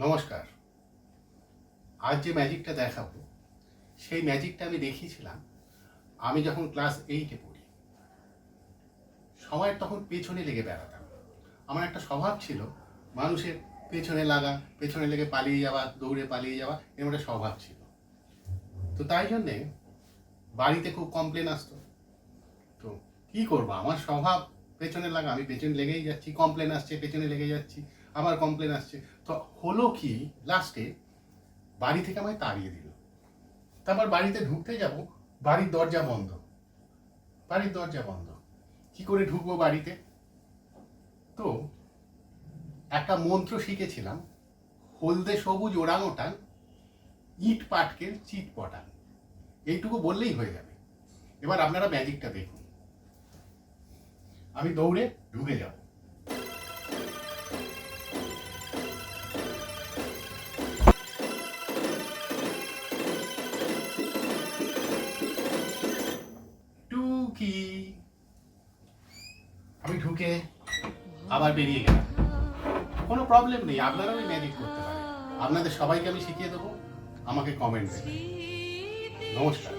নমস্কার। আজ যে ম্যাজিকটা দেখাবো সেই ম্যাজিকটা আমি দেখিয়েছিলাম আমি যখন ক্লাস 8-এ পড়ি। সময়ের তখন পেছনে লেগে বেড়াতাম। আমার একটা স্বভাব ছিল মানুষের পেছনে লাগা, পেছনে লেগে পালিয়ে যাওয়া, দৌড়ে পালিয়ে যাওয়া, এরকম একটা স্বভাব ছিল। তো তাই জন্যে বাড়িতে খুব কমপ্লেন আসতো। তো কি করবো, আমার স্বভাব পেছনে লাগা, আমি পেছনে লেগেই যাচ্ছি, কমপ্লেন আসছে, পেছনে লেগে যাচ্ছি, আবার কমপ্লেন আসছে। তো হলো কি, লাস্টে বাড়ি থেকে আমায় তাড়িয়ে দিল। তারপর বাড়িতে ঢুকতে যাব, বাড়ির দরজা বন্ধ। বাড়ির দরজা বন্ধ, কি করে ঢুকবো বাড়িতে? তো একটা মন্ত্র শিখেছিলাম, হলদে সবুজ ওরাংওটাং, ইট পাটকেল চিট পটাং। এইটুকু বললেই হয়ে যাবে। এবার আপনারা ম্যাজিকটা দেখুন। আমি দৌড়ে ঢুকে যাব। টুকি, আমি ঢুকে আবার বেরিয়ে গেলাম। কোনো প্রবলেম নেই, আপনারাও এই ম্যাজিক করতে পারেন। আপনাদের সবাইকে আমি শিখিয়ে দেবো, আমাকে কমেন্ট দেবেন। নমস্কার।